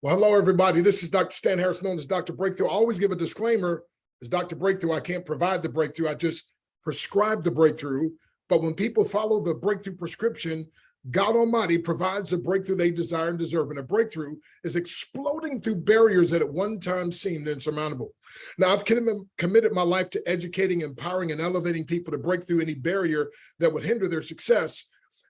Well, hello, everybody. This is Dr. Stan Harris, known as Dr. Breakthrough. I always give a disclaimer. As Dr. Breakthrough, I can't provide the breakthrough. I just prescribe the breakthrough. But when people follow the breakthrough prescription, God Almighty provides the breakthrough they desire and deserve. And a breakthrough is exploding through barriers that at one time seemed insurmountable. Now, I've committed my life to educating, empowering, and elevating people to break through any barrier that would hinder their success.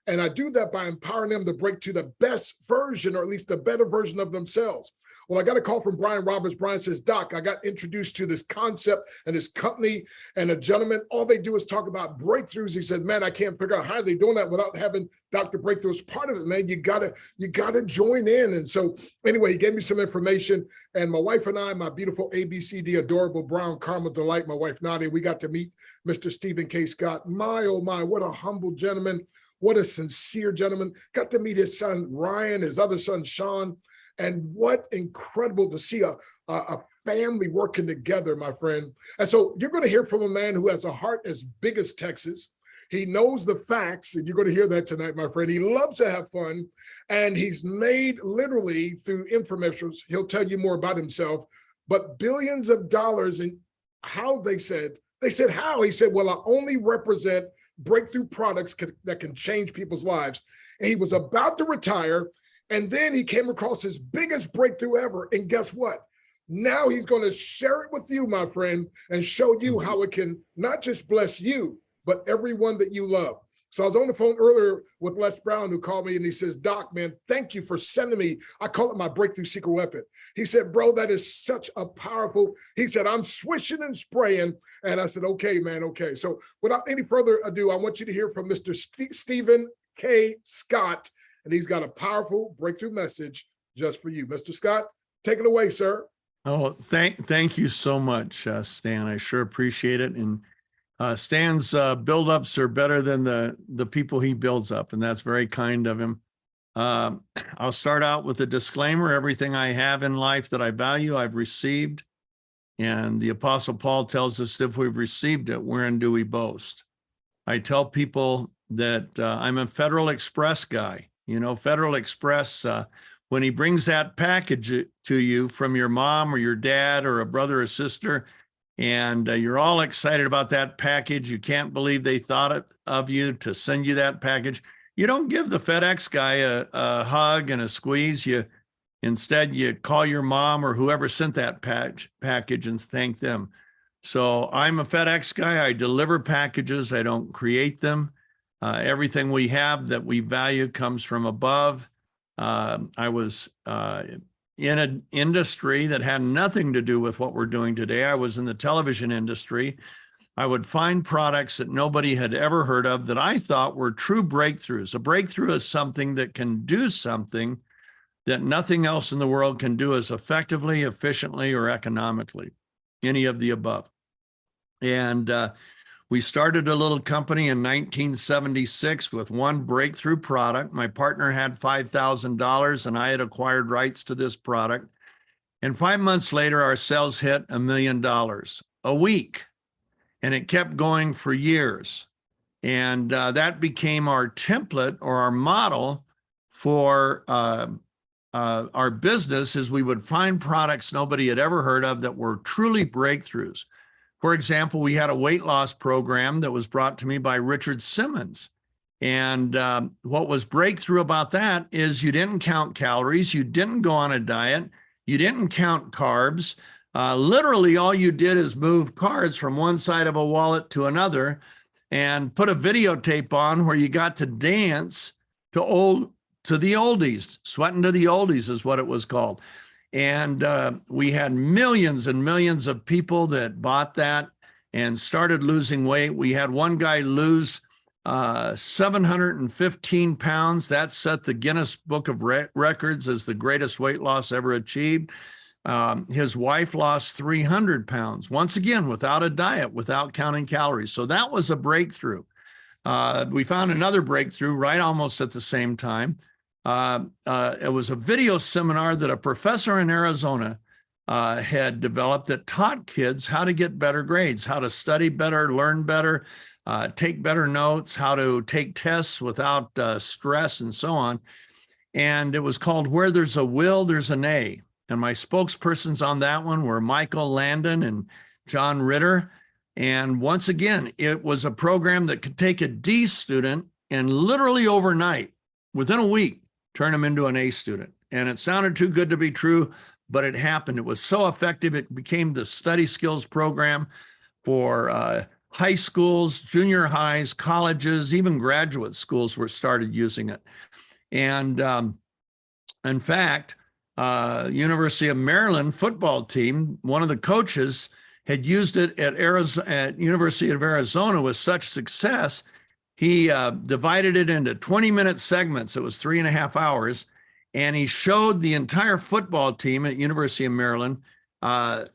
And I do that by empowering them to break to the best version, or at least the better version of themselves. Well, I got a call from Brian Roberts. Brian says, Doc, I got introduced to this concept and this company and a gentleman. All they do is talk about breakthroughs. He said, man, I can't figure out how they're doing that without having Dr. Breakthrough as part of it, man. You gotta join in. And so anyway, he gave me some information. And my wife and I, my beautiful ABCD, adorable brown caramel delight, my wife Nadia, we got to meet Mr. Stephen K. Scott. My, oh my, what a humble gentleman. What a sincere gentleman. Got to meet his son, Ryan, his other son, Sean. And what incredible to see a family working together, my friend. And so you're going to hear from a man who has a heart as big as Texas. He knows the facts, and you're going to hear that tonight, my friend. He loves to have fun, and he's made literally through infomercials. He'll tell you more about himself, but billions of dollars. And how they said how? He said, well, I only represent breakthrough products that can change people's lives. And he was about to retire. And then he came across his biggest breakthrough ever. And guess what? Now he's going to share it with you, my friend, and show you how it can not just bless you, but everyone that you love. So I was on the phone earlier with Les Brown, who called me, and he says, Doc, man, thank you for sending me. I call it my breakthrough secret weapon. He said, bro, that is such a powerful, he said, I'm swishing and spraying. And I said, okay, man, okay. So without any further ado, I want you to hear from Mr. Stephen K. Scott, and he's got a powerful breakthrough message just for you. Mr. Scott, take it away, sir. Oh, thank you so much, Stan. I sure appreciate it. And Stan's build-ups are better than the people he builds up, and that's very kind of him. I'll start out with a disclaimer. Everything I have in life that I value, I've received. And the Apostle Paul tells us if we've received it, wherein do we boast? I tell people that I'm a Federal Express guy. You know, Federal Express, when he brings that package to you from your mom or your dad or a brother or sister, and you're all excited about that package, you can't believe they thought of you to send you that package. You don't give the FedEx guy a hug and a squeeze. Instead, you call your mom or whoever sent that package and thank them. So I'm a FedEx guy. I deliver packages. I don't create them. Everything we have that we value comes from above. I was in an industry that had nothing to do with what we're doing today. I was in the television industry. I would find products that nobody had ever heard of that I thought were true breakthroughs. A breakthrough is something that can do something that nothing else in the world can do as effectively, efficiently, or economically, any of the above. And we started a little company in 1976 with one breakthrough product. My partner had $5,000 and I had acquired rights to this product. And 5 months later, our sales hit $1 million a week. And it kept going for years. And that became our template or our model for our business, is we would find products nobody had ever heard of that were truly breakthroughs. For example, we had a weight loss program that was brought to me by Richard Simmons. And what was breakthrough about that is you didn't count calories, you didn't go on a diet, you didn't count carbs. Literally, all you did is move cards from one side of a wallet to another and put a videotape on where you got to dance to the oldies. Sweating to the oldies is what it was called. And we had millions and millions of people that bought that and started losing weight. We had one guy lose 715 pounds. That set the Guinness Book of Records as the greatest weight loss ever achieved. His wife lost 300 pounds, once again, without a diet, without counting calories. So that was a breakthrough. We found another breakthrough right almost at the same time. It was a video seminar that a professor in Arizona had developed that taught kids how to get better grades, how to study better, learn better, take better notes, how to take tests without stress and so on. And it was called Where There's a Will, There's an A. And my spokespersons on that one were Michael Landon and John Ritter. And once again, it was a program that could take a D student and literally overnight, within a week, turn them into an A student. And it sounded too good to be true, but it happened. It was so effective, it became the study skills program for high schools, junior highs, colleges, even graduate schools were started using it. And in fact, University of Maryland football team, one of the coaches had used it at University of Arizona with such success, he divided it into 20-minute segments. It was 3.5 hours. And he showed the entire football team at University of Maryland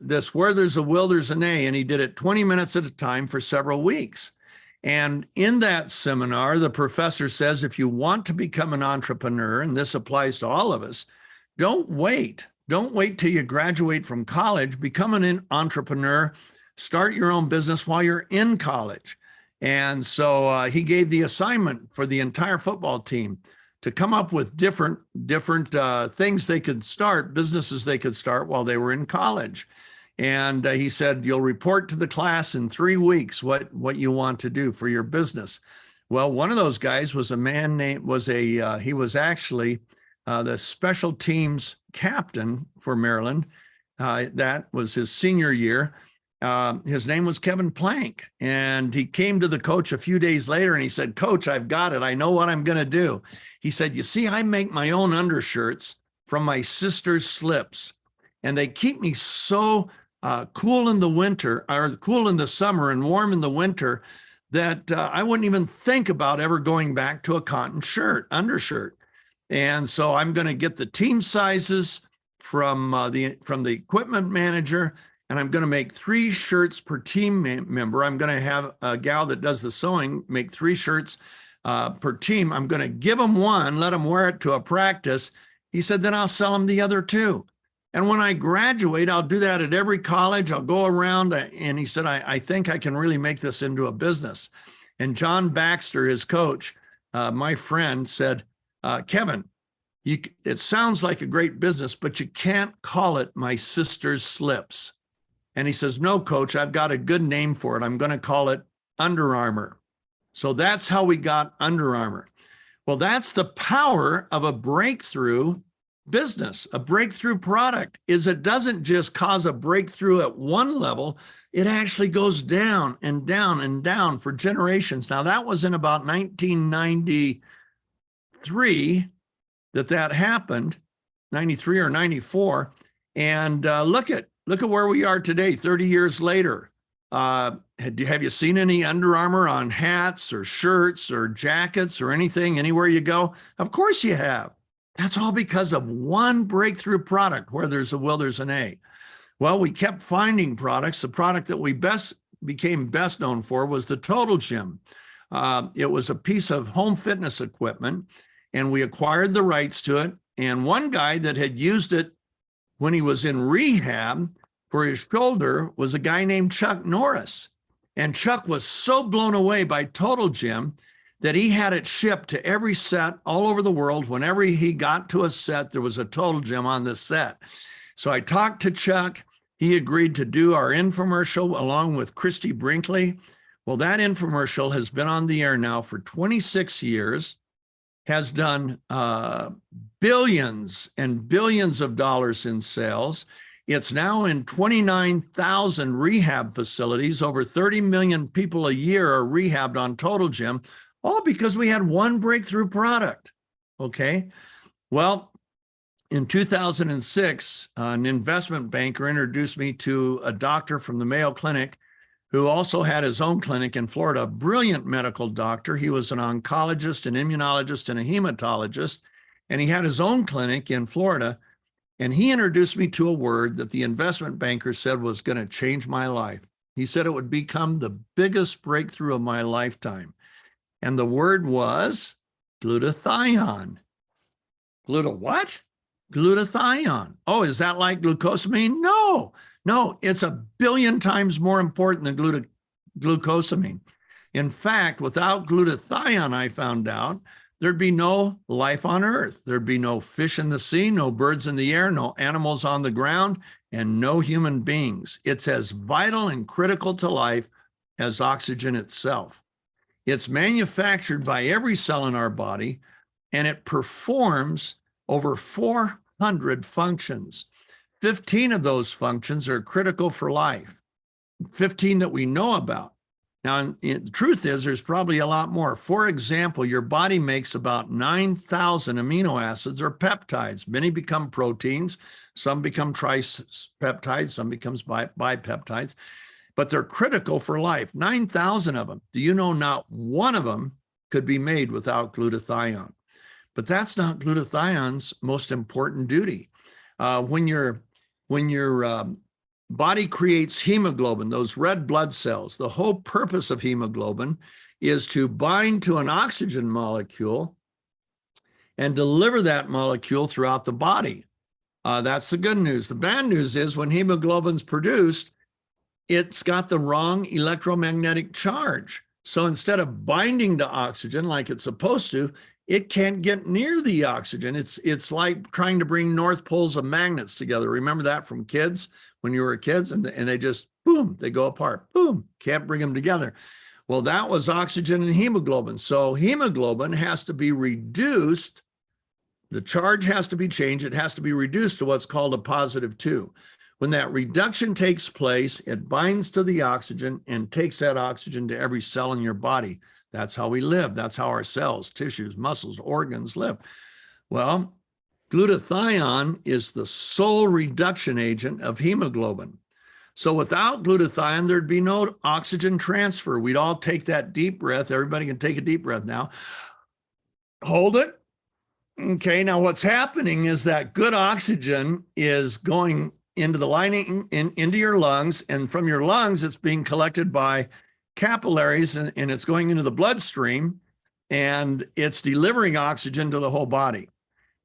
this where there's a will, there's an A, and he did it 20 minutes at a time for several weeks. And in that seminar, the professor says, if you want to become an entrepreneur, and this applies to all of us, don't wait. Don't wait till you graduate from college. Become an entrepreneur. Start your own business while you're in college. And so he gave the assignment for the entire football team to come up with different things they could start, businesses they could start while they were in college. And he said, you'll report to the class in 3 weeks what you want to do for your business. Well, one of those guys was a man named, he was actually the special teams captain for Maryland. That was his senior year. His name was Kevin Plank, and he came to the coach a few days later and he said, Coach, I've got it. I know what I'm going to do. He said, you see, I make my own undershirts from my sister's slips, and they keep me so cool in the winter, or cool in the summer and warm in the winter, that I wouldn't even think about ever going back to a cotton undershirt. And so I'm going to get the team sizes from the equipment manager, and I'm going to make 3 shirts per team member. I'm going to have a gal that does the sewing make 3 shirts per team. I'm going to give them one, let them wear it to a practice. He said, then I'll sell them the other 2. And when I graduate, I'll do that at every college. I'll go around. And he said, I think I can really make this into a business. And John Baxter, his coach, my friend, said, Kevin, it sounds like a great business, but you can't call it my sister's slips. And he says, no, Coach, I've got a good name for it. I'm going to call it Under Armour. So that's how we got Under Armour. Well, that's the power of a breakthrough business. A breakthrough product is it doesn't just cause a breakthrough at one level. It actually goes down and down and down for generations. Now, that was in about 1993 that happened, 93 or 94. And look at where we are today, 30 years later. Have you seen any Under Armour on hats or shirts or jackets or anything anywhere you go? Of course you have. That's all because of one breakthrough product. Where there's a will, there's an A. Well, we kept finding products. The product that we became best known for was the Total Gym. It was a piece of home fitness equipment, and we acquired the rights to it. And one guy that had used it when he was in rehab for his shoulder was a guy named Chuck Norris. And Chuck was so blown away by Total Gym that he had it shipped to every set all over the world. Whenever he got to a set, there was a Total Gym on the set. So I talked to Chuck. He agreed to do our infomercial along with Christy Brinkley. Well, that infomercial has been on the air now for 26 years, has done billions and billions of dollars in sales. It's now in 29,000 rehab facilities. Over 30 million people a year are rehabbed on Total Gym, all because we had one breakthrough product, okay? Well, in 2006, an investment banker introduced me to a doctor from the Mayo Clinic who also had his own clinic in Florida, a brilliant medical doctor. He was an oncologist, an immunologist, and a hematologist, and he had his own clinic in Florida. And he introduced me to a word that the investment banker said was going to change my life. He said it would become the biggest breakthrough of my lifetime. And the word was glutathione. What? Glutathione. Oh, is that like glucosamine? No, it's 1 billion times more important than glucosamine. In fact, without glutathione, I found out there'd be no life on Earth. There'd be no fish in the sea, no birds in the air, no animals on the ground, and no human beings. It's as vital and critical to life as oxygen itself. It's manufactured by every cell in our body, and it performs over 400 functions. 15 of those functions are critical for life, 15 that we know about. Now, the truth is, there's probably a lot more. For example, your body makes about 9,000 amino acids or peptides. Many become proteins, some become tripeptides, some becomes bipeptides, but they're critical for life. 9,000 of them. Do you know not one of them could be made without glutathione? But that's not glutathione's most important duty. When your body creates hemoglobin, those red blood cells, the whole purpose of hemoglobin is to bind to an oxygen molecule and deliver that molecule throughout the body. That's the good news. The bad news is when hemoglobin's produced, it's got the wrong electromagnetic charge. So instead of binding to oxygen like it's supposed to, it can't get near the oxygen. It's like trying to bring north poles of magnets together. Remember that from kids when you were kids, and they just, boom, they go apart. Boom, can't bring them together. Well, that was oxygen and hemoglobin. So hemoglobin has to be reduced. The charge has to be changed. It has to be reduced to what's called a +2. When that reduction takes place, it binds to the oxygen and takes that oxygen to every cell in your body. That's how we live. That's how our cells, tissues, muscles, organs live. Well, glutathione is the sole reduction agent of hemoglobin. So without glutathione, there'd be no oxygen transfer. We'd all take that deep breath. Everybody can take a deep breath now. Hold it. Okay, now what's happening is that good oxygen is going into the lining, into your lungs, and from your lungs, it's being collected by capillaries and it's going into the bloodstream, and it's delivering oxygen to the whole body.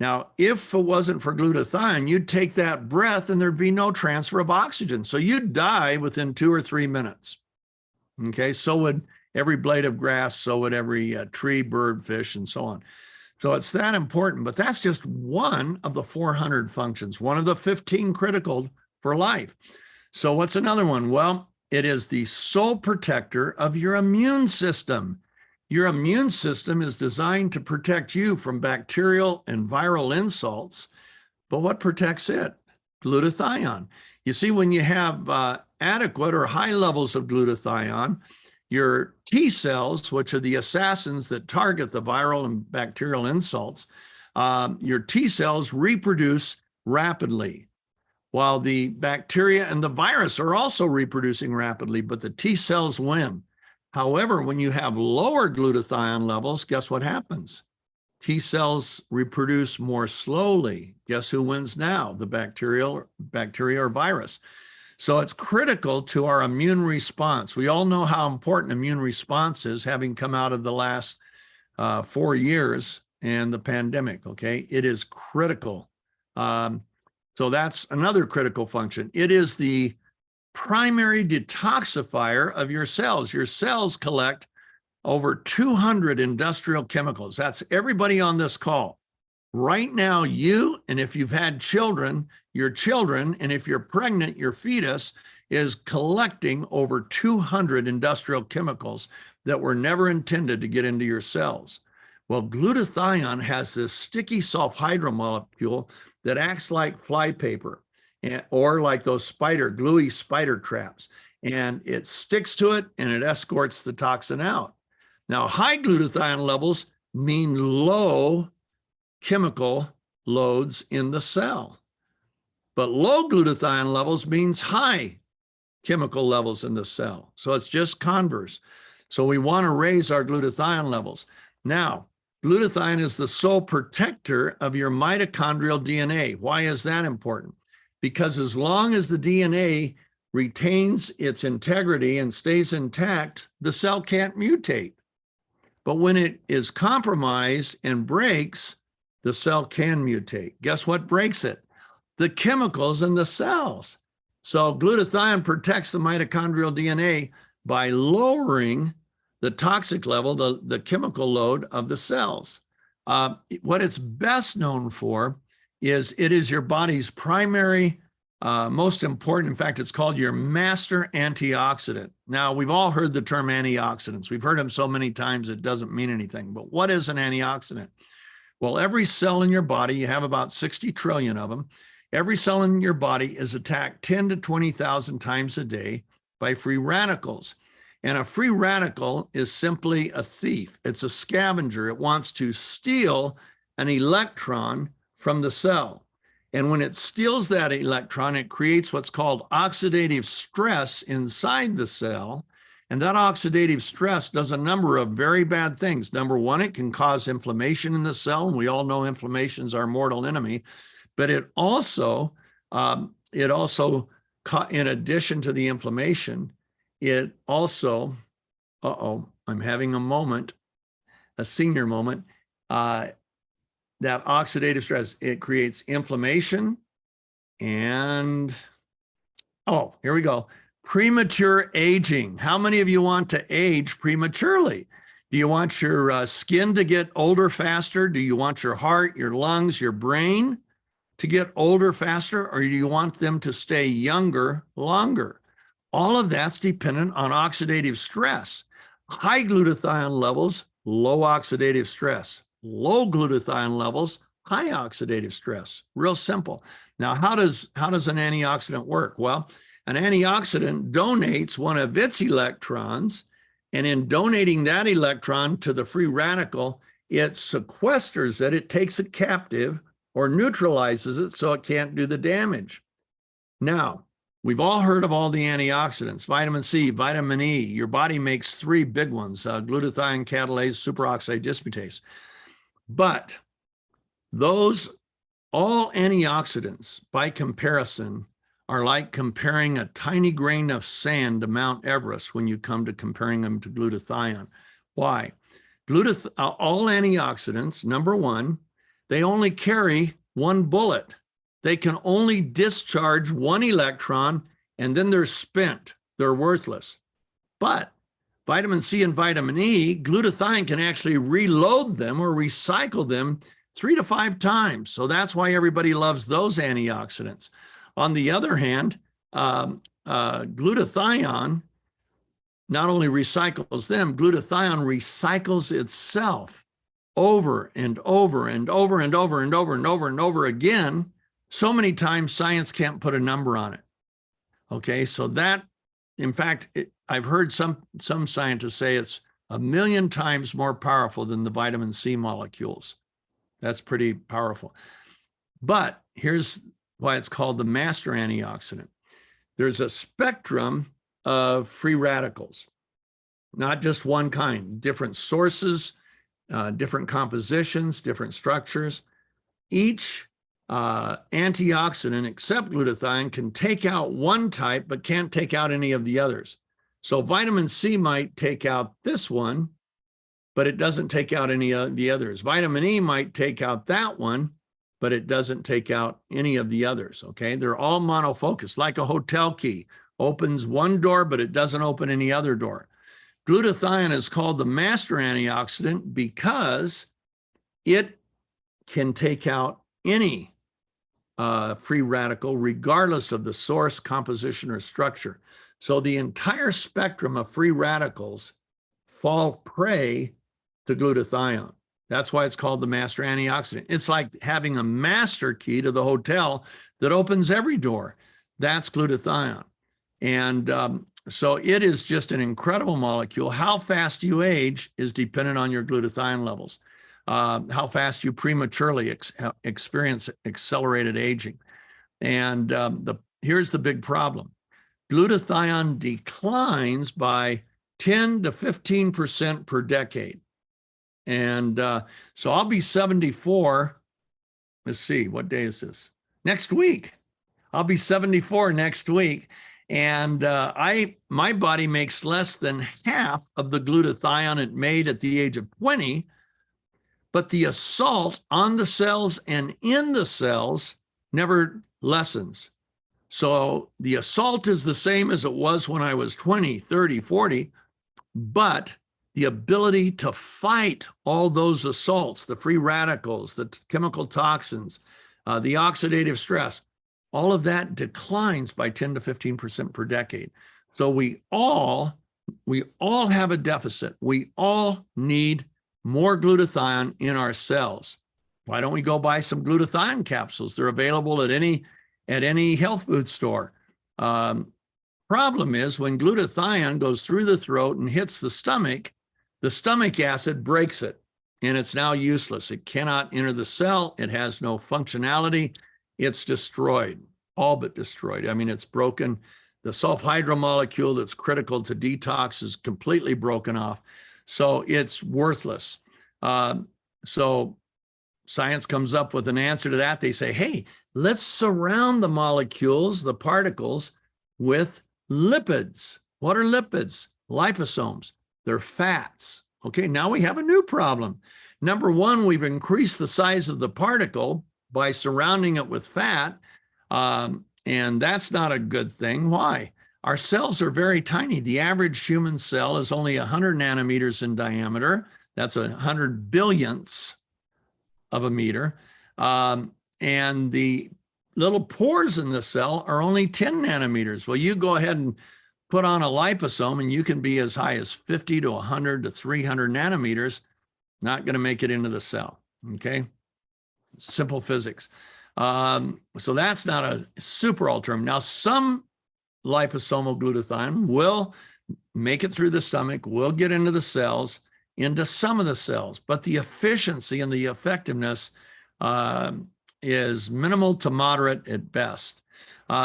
Now, if it wasn't for glutathione, you'd take that breath and there'd be no transfer of oxygen. So you'd die within 2 or 3 minutes. Okay, so would every blade of grass, so would every tree, bird, fish, and so on. So it's that important, but that's just one of the 400 functions, one of the 15 critical for life. So what's another one? Well, it is the sole protector of your immune system. Your immune system is designed to protect you from bacterial and viral insults, but what protects it? Glutathione. You see, when you have adequate or high levels of glutathione, your T cells, which are the assassins that target the viral and bacterial insults, your T cells reproduce rapidly, while the bacteria and the virus are also reproducing rapidly, but the T cells win. However, when you have lower glutathione levels, guess what happens? T cells reproduce more slowly. Guess who wins now? The bacteria or virus. So it's critical to our immune response. We all know how important immune response is, having come out of the last 4 years and the pandemic, okay? It is critical. So that's another critical function. It is the primary detoxifier of your cells. Your cells collect over 200 industrial chemicals. That's everybody on this call. Right now, you, and if you've had children, your children, and if you're pregnant, your fetus is collecting over 200 industrial chemicals that were never intended to get into your cells. Well, glutathione has this sticky sulfhydryl molecule that acts like flypaper, or like those gluey spider traps, and it sticks to it and it escorts the toxin out. Now, high glutathione levels mean low chemical loads in the cell, but low glutathione levels means high chemical levels in the cell. So it's just converse. So we want to raise our glutathione levels. Now, glutathione is the sole protector of your mitochondrial DNA. Why is that important? Because as long as the DNA retains its integrity and stays intact, the cell can't mutate. But when it is compromised and breaks, the cell can mutate. Guess what breaks it? The chemicals in the cells. So glutathione protects the mitochondrial DNA by lowering the toxic level, the chemical load of the cells. What it's best known for is it is your body's primary, most important. In fact, it's called your master antioxidant. Now, we've all heard the term antioxidants. We've heard them so many times it doesn't mean anything. But what is an antioxidant? Well, every cell in your body, you have about 60 trillion of them. Every cell in your body is attacked 10 to 20,000 times a day by free radicals. And a free radical is simply a thief. It's a scavenger. It wants to steal an electron from the cell. And when it steals that electron, it creates what's called oxidative stress inside the cell. And that oxidative stress does a number of very bad things. Number one, it can cause inflammation in the cell. And we all know inflammation is our mortal enemy. But it also, in addition to the inflammation, it also, I'm having a moment, a senior moment, that oxidative stress, it creates inflammation and, here we go. Premature aging. How many of you want to age prematurely? Do you want your skin to get older faster? Do you want your heart, your lungs, your brain to get older faster? Or do you want them to stay younger longer? All of that's dependent on oxidative stress. High glutathione levels, low oxidative stress. Low glutathione levels, high oxidative stress. Real simple. Now, how does an antioxidant work? Well, an antioxidant donates one of its electrons, and in donating that electron to the free radical, it sequesters it, it takes it captive or neutralizes it so it can't do the damage. Now, we've all heard of all the antioxidants, vitamin C, vitamin E. Your body makes three big ones, glutathione, catalase, superoxide dismutase. But those, all antioxidants, by comparison, are like comparing a tiny grain of sand to Mount Everest when you come to comparing them to glutathione. Why? All antioxidants, number one, they only carry one bullet. They can only discharge one electron, and then they're spent. They're worthless. But vitamin C and vitamin E, glutathione can actually reload them or recycle them 3 to 5 times. So that's why everybody loves those antioxidants. On the other hand, glutathione not only recycles them, glutathione recycles itself over and over and over and over and over and over and over again, so many times science can't put a number on it. Okay, so that, in fact, I've heard some scientists say it's 1,000,000 times more powerful than the vitamin C molecules. That's pretty powerful. But here's why it's called the master antioxidant. There's a spectrum of free radicals, not just one kind, different sources, different compositions, different structures. Each antioxidant, except glutathione, can take out one type, but can't take out any of the others. So vitamin C might take out this one, but it doesn't take out any of the others. Vitamin E might take out that one, but it doesn't take out any of the others, okay? They're all monofocused, like a hotel key. Opens one door, but it doesn't open any other door. Glutathione is called the master antioxidant because it can take out any free radical, regardless of the source, composition, or structure. So the entire spectrum of free radicals fall prey to glutathione. That's why it's called the master antioxidant. It's like having a master key to the hotel that opens every door. That's glutathione. And so it is just an incredible molecule. How fast you age is dependent on your glutathione levels. How fast you prematurely experience accelerated aging. And here's the big problem. Glutathione declines by 10 to 15% per decade. And so I'll be 74. Let's see, what day is this? Next week. I'll be 74 next week. And my body makes less than half of the glutathione it made at the age of 20, but the assault on the cells and in the cells never lessens. So the assault is the same as it was when I was 20, 30, 40, but the ability to fight all those assaults, the free radicals, the chemical toxins, the oxidative stress, all of that declines by 10 to 15% per decade. So we all have a deficit. We all need more glutathione in our cells. Why don't we go buy some glutathione capsules? They're available at any health food store. Problem is, when glutathione goes through the throat and hits the stomach acid breaks it, and it's now useless. It cannot enter the cell. It has no functionality. It's destroyed, all but destroyed. I mean, it's broken. The sulfhydryl molecule that's critical to detox is completely broken off. So it's worthless. So science comes up with an answer to that. They say, hey, let's surround the molecules, the particles, with lipids. What are lipids? Liposomes. They're fats. Okay, now we have a new problem. Number one, we've increased the size of the particle by surrounding it with fat, and that's not a good thing. Why? Our cells are very tiny. The average human cell is only 100 nanometers in diameter. That's 100 billionths of a meter. And the little pores in the cell are only 10 nanometers. Well, you go ahead and put on a liposome and you can be as high as 50 to 100 to 300 nanometers, not going to make it into the cell, okay? Simple physics. So that's not a super alternative. Now, some liposomal glutathione will make it through the stomach, will get into the cells, into some of the cells, but the efficiency and the effectiveness is minimal to moderate at best.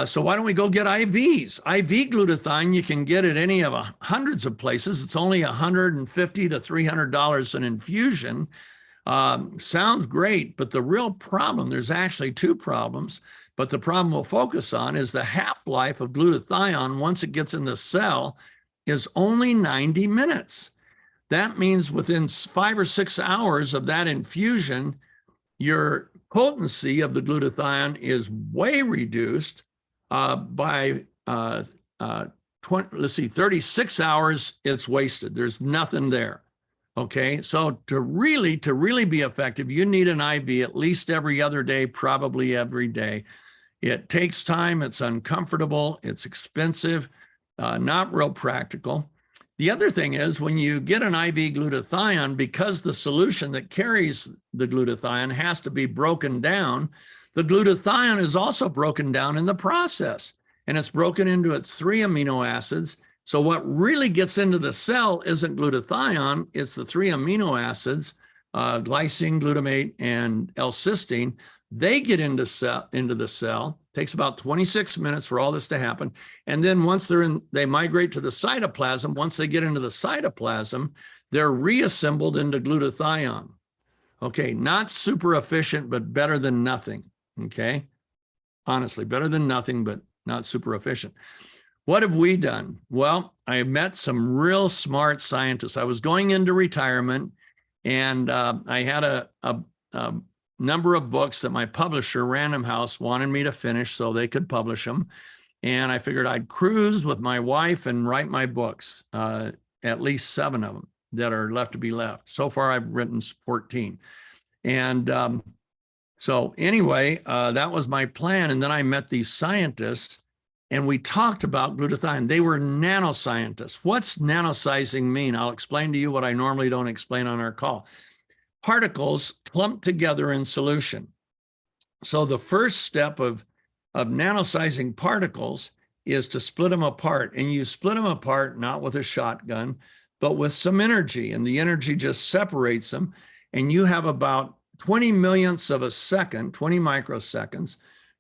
So why don't we go get IVs? IV glutathione, you can get at any of hundreds of places. It's only $150 to $300 an infusion. Sounds great, but the real problem, there's actually two problems, but the problem we'll focus on is the half-life of glutathione once it gets in the cell is only 90 minutes. That means within 5 or 6 hours of that infusion, your potency of the glutathione is way reduced by 36 hours, it's wasted. There's nothing there. Okay, so to really be effective, you need an IV at least every other day, probably every day. It takes time, it's uncomfortable, it's expensive, not real practical. The other thing is when you get an IV glutathione, because the solution that carries the glutathione has to be broken down, the glutathione is also broken down in the process, and it's broken into its 3 amino acids. So what really gets into the cell isn't glutathione, it's the 3 amino acids, glycine, glutamate, and L-cysteine. They get into the cell. Takes about 26 minutes for all this to happen. And then once they migrate to the cytoplasm. Once they get into the cytoplasm, they're reassembled into glutathione. Okay, not super efficient, but better than nothing. Okay, honestly, better than nothing, but not super efficient. What have we done? Well, I met some real smart scientists. I was going into retirement, and I had a number of books that my publisher, Random House, wanted me to finish so they could publish them. And I figured I'd cruise with my wife and write my books, at least 7 of them that are left to be left. So far, I've written 14. And so anyway, that was my plan. And then I met these scientists, and we talked about glutathione. They were nanoscientists. What's nanosizing mean? I'll explain to you what I normally don't explain on our call. Particles clumped together in solution. So the first step of nanosizing particles is to split them apart. And you split them apart not with a shotgun, but with some energy. And the energy just separates them. And you have about 20 millionths of a second, 20 microseconds,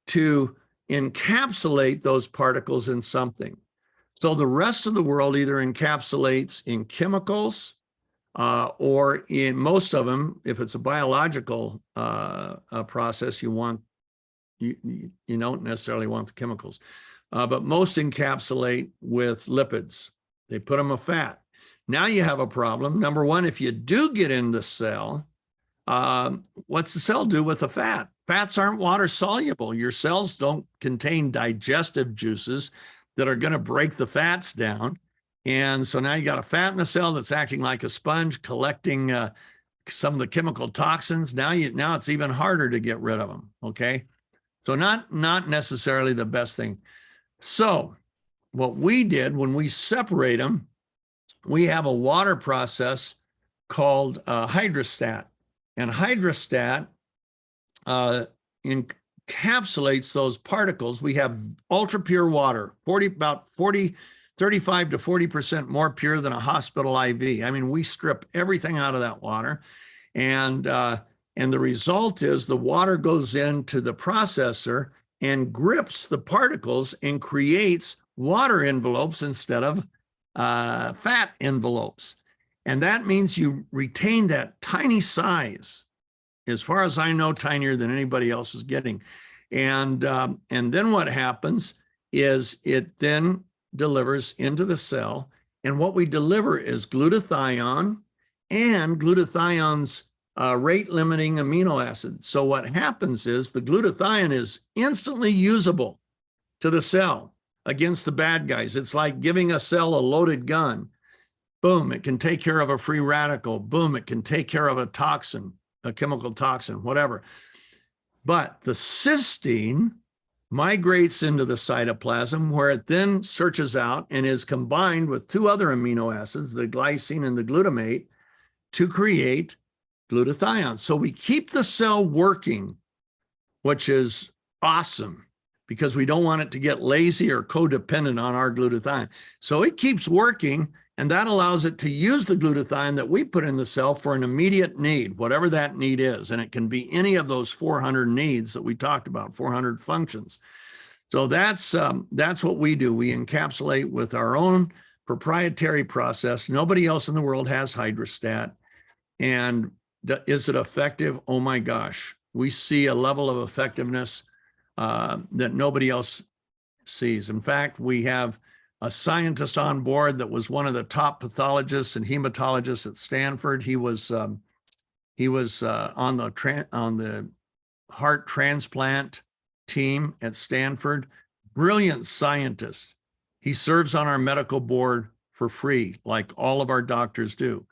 to encapsulate those particles in something. So the rest of the world either encapsulates in chemicals, or in most of them, if it's a biological process, you don't necessarily want the chemicals, but most encapsulate with lipids. They put them a fat. Now you have a problem. Number one, if you do get in the cell, what's the cell do with the fat? Fats aren't water soluble. Your cells don't contain digestive juices that are going to break the fats down. And so now you got a fat in the cell that's acting like a sponge, collecting some of the chemical toxins. Now it's even harder to get rid of them. Okay. So not necessarily the best thing. So what we did when we separate them, we have a water process called hydrostat. And hydrostat encapsulates those particles. We have ultra pure water, 35 to 40% more pure than a hospital IV. I mean, we strip everything out of that water. And the result is the water goes into the processor and grips the particles and creates water envelopes instead of fat envelopes. And that means you retain that tiny size, as far as I know, tinier than anybody else is getting. And then what happens is it then delivers into the cell. And what we deliver is glutathione and glutathione's rate limiting amino acid. So what happens is the glutathione is instantly usable to the cell against the bad guys. It's like giving a cell a loaded gun. Boom, it can take care of a free radical. Boom, it can take care of a toxin, a chemical toxin, whatever. But the cysteine migrates into the cytoplasm where it then searches out and is combined with two other amino acids, the glycine and the glutamate, to create glutathione. So we keep the cell working, which is awesome because we don't want it to get lazy or codependent on our glutathione. So it keeps working, and that allows it to use the glutathione that we put in the cell for an immediate need, whatever that need is. And it can be any of those 400 needs that we talked about, 400 functions. So that's what we do. We encapsulate with our own proprietary process. Nobody else in the world has hydrostat. And is it effective? Oh my gosh. We see a level of effectiveness that nobody else sees. In fact, we have a scientist on board that was one of the top pathologists and hematologists at Stanford. He was on the heart transplant team at Stanford. Brilliant scientist. He serves on our medical board for free, like all of our doctors do.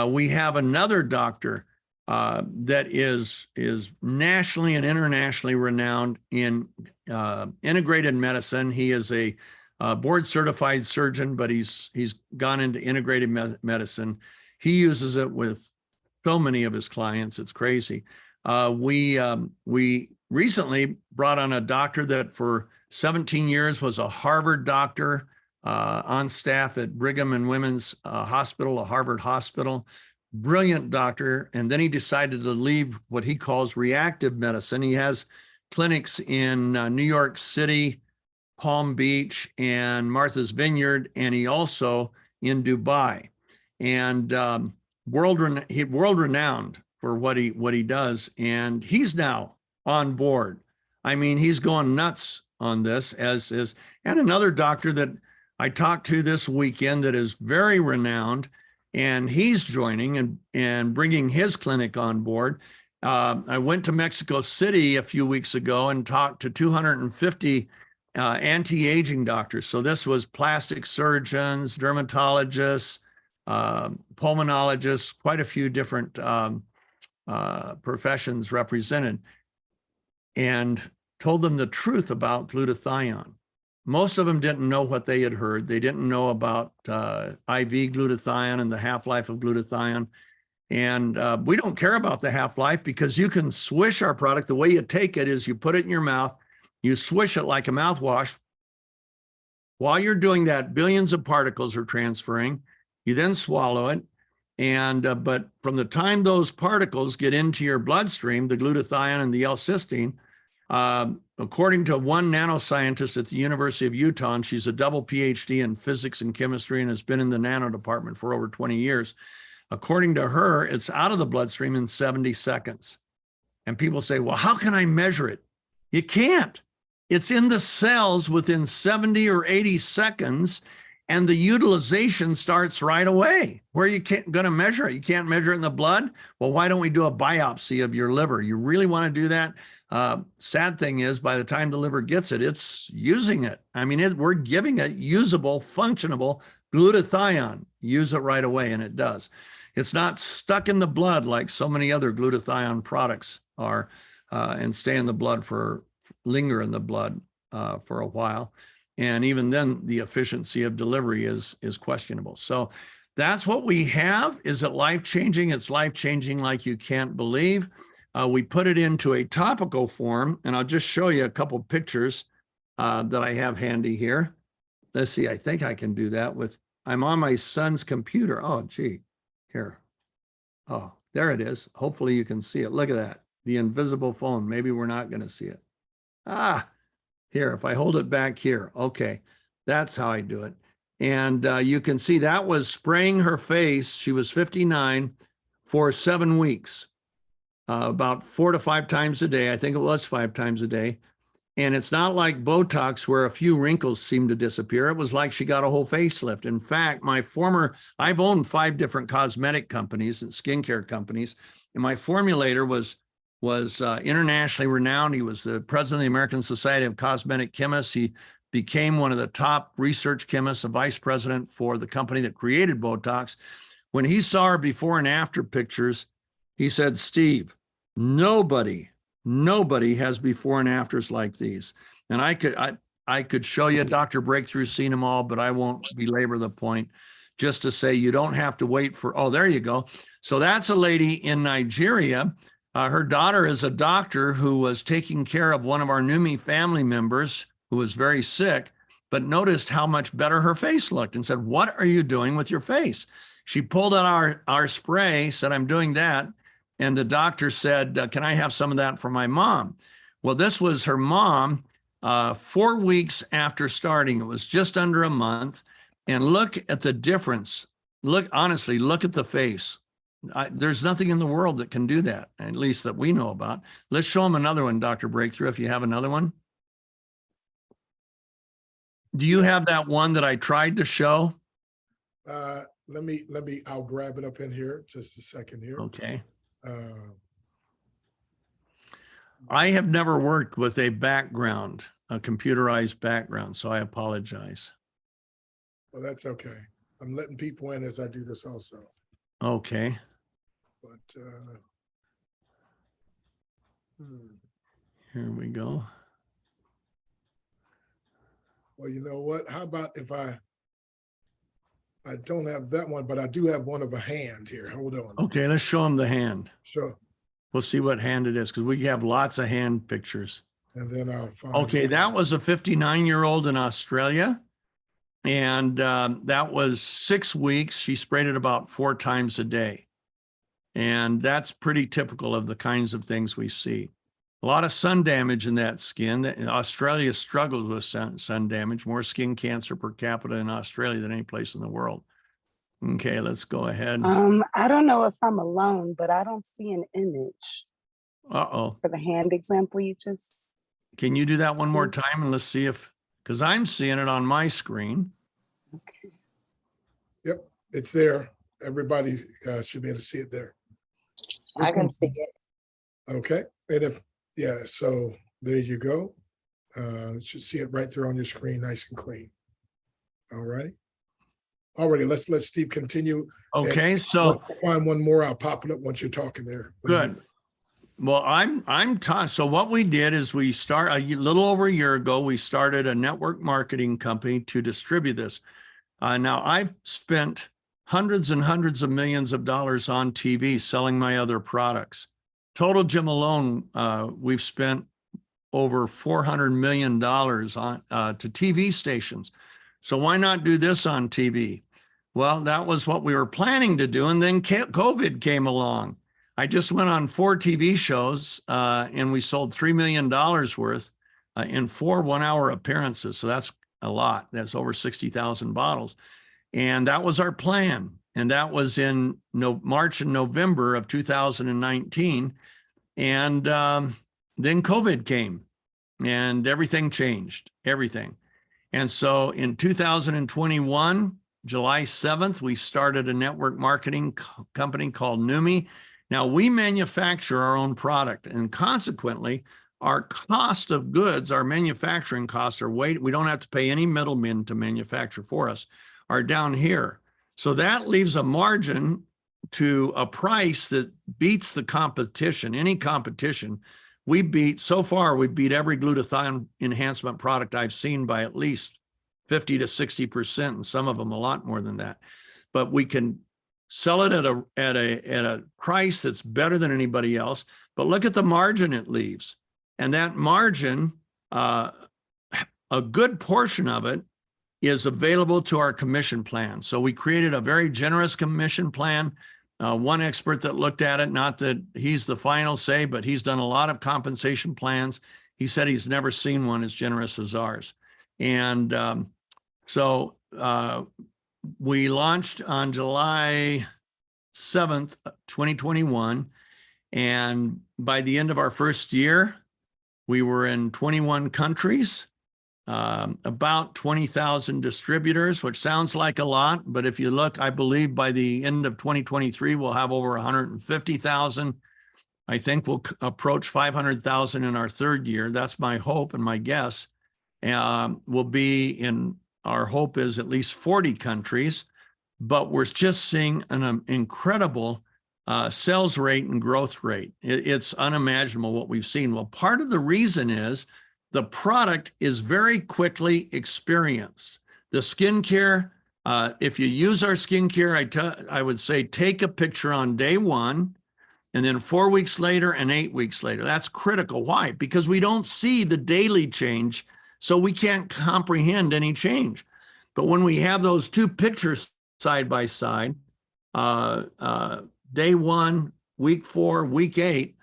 We have another doctor that is nationally and internationally renowned in integrated medicine. He is a board certified surgeon, but he's gone into integrated medicine. He uses it with so many of his clients. It's crazy. We recently brought on a doctor that for 17 years was a Harvard doctor on staff at Brigham and Women's Hospital, a Harvard hospital. Brilliant doctor. And then he decided to leave what he calls reactive medicine. He has clinics in New York City, Palm Beach, and Martha's Vineyard, and he also in Dubai. And world-renowned for what he does. And he's now on board. I mean, he's going nuts on this, as is. And another doctor that I talked to this weekend that is very renowned, and he's joining and bringing his clinic on board. I went to Mexico City a few weeks ago and talked to 250 anti-aging doctors. So this was plastic surgeons, dermatologists, pulmonologists, quite a few different professions represented, and told them the truth about glutathione. Most of them didn't know what they had heard. They didn't know about IV glutathione and the half-life of glutathione. And we don't care about the half-life because you can swish our product. The way you take it is you put it in your mouth, you swish it like a mouthwash. While you're doing that, billions of particles are transferring. You then swallow it. And but from the time those particles get into your bloodstream, the glutathione and the L-cysteine, according to one nanoscientist at the University of Utah, and she's a double PhD in physics and chemistry and has been in the nano department for over 20 years. According to her, it's out of the bloodstream in 70 seconds. And people say, well, how can I measure it? You can't. It's in the cells within 70 or 80 seconds, and the utilization starts right away. Where you can't going to measure it? You can't measure it in the blood? Well, why don't we do a biopsy of your liver? You really want to do that? Sad thing is, by the time the liver gets it, it's using it. I mean, we're giving it usable, functionable Glutathione, use it right away, and it does. It's not stuck in the blood like so many other glutathione products are, and stay in the blood linger in the blood for a while. And even then, the efficiency of delivery is questionable. So that's what we have. Is it life-changing? It's life-changing like you can't believe. We put it into a topical form, and I'll just show you a couple pictures that I have handy here. Let's see, I think I can do that I'm on my son's computer. Oh, gee, here. Oh, there it is. Hopefully you can see it. Look at that, the invisible phone. Maybe we're not going to see it. Here, if I hold it back here. Okay, that's how I do it. And you can see that was spraying her face. She was 59 for 7 weeks, about 4 to 5 times a day. I think it was 5 times a day. And it's not like Botox where a few wrinkles seem to disappear. It was like she got a whole facelift. In fact, I've owned 5 different cosmetic companies and skincare companies, and my formulator was internationally renowned. He was the president of the American Society of Cosmetic Chemists. He became one of the top research chemists, a vice president for the company that created Botox. When he saw her before and after pictures, he said, "Steve, nobody has before and afters like these." And I could show you Dr. Breakthrough, seen them all, but I won't belabor the point. Just to say, you don't have to wait oh, there you go. So that's a lady in Nigeria. Her daughter is a doctor who was taking care of one of our Numi family members who was very sick, but noticed how much better her face looked and said, "What are you doing with your face?" She pulled out our spray, said, "I'm doing that." And the doctor said, "Can I have some of that for my mom?" Well, this was her mom 4 weeks after starting. It was just under a month. And look at the difference. Honestly, look at the face. There's nothing in the world that can do that, at least that we know about. Let's show them another one, Dr. Breakthrough, if you have another one. Do you have that one that I tried to show? I'll grab it up in here. Just a second here. Okay. I have never worked with a computerized background, so I apologize. Well, that's okay. I'm letting people in as I do this also. Okay. But Here we go. Well, you know what? How about if I don't have that one, but I do have one of a hand here. Hold on. Okay, let's show them the hand. Sure. We'll see what hand it is because we have lots of hand pictures. And then I'll find. Okay, that was a 59-year-old in Australia. And that was 6 weeks. She sprayed it about 4 times a day. And that's pretty typical of the kinds of things we see. A lot of sun damage in that skin. Australia struggles with sun damage, more skin cancer per capita in Australia than any place in the world. Okay, let's go ahead. I don't know if I'm alone, but I don't see an image. Uh-oh. For the hand example you just. Can you do that one more time and let's see if, because I'm seeing it on my screen. Okay. Yep, it's there. Everybody should be able to see it there. I can see it. Okay, and so there you go. You should see it right there on your screen, nice and clean. All right. Alrighty, let's Steve continue. Okay, and so find one more. I'll pop it up once you're talking there. Good. Well, so what we did is a little over a year ago, we started a network marketing company to distribute this. Now I've spent hundreds and hundreds of millions of dollars on TV selling my other products. Total Gym alone, we've spent over $400 million on to TV stations. So why not do this on TV? Well, that was what we were planning to do. And then COVID came along. I just went on 4 TV shows and we sold $3 million worth in 4 one-hour appearances. So that's a lot. That's over 60,000 bottles. And that was our plan. And that was in March and November of 2019. And then COVID came and everything changed, everything. And so in 2021, July 7th, we started a network marketing company called Numi. Now we manufacture our own product, and consequently, our cost of goods, our manufacturing costs are we don't have to pay any middlemen to manufacture for us. are down here. So that leaves a margin to a price that beats the competition, any competition. We beat every glutathione enhancement product I've seen by at least 50 to 60%, and some of them a lot more than that. But we can sell it at a price that's better than anybody else. But look at the margin it leaves. And that margin, a good portion of it is available to our commission plan. So we created a very generous commission plan. One expert that looked at it, not that he's the final say, but he's done a lot of compensation plans. He said he's never seen one as generous as ours. And so we launched on July 7th, 2021. And by the end of our first year, we were in 21 countries, about 20,000 distributors, which sounds like a lot. But if you look, I believe by the end of 2023, we'll have over 150,000. I think we'll approach 500,000 in our third year. That's my hope and my guess. We'll be in, our hope is at least 40 countries, but we're just seeing an incredible sales rate and growth rate. It's unimaginable what we've seen. Well, part of the reason is the product is very quickly experienced. The skincare, if you use our skincare, I would say take a picture on day one, and then 4 weeks later and 8 weeks later. That's critical. Why? Because we don't see the daily change, so we can't comprehend any change. But when we have those two pictures side by side, day one, week 4, week 8,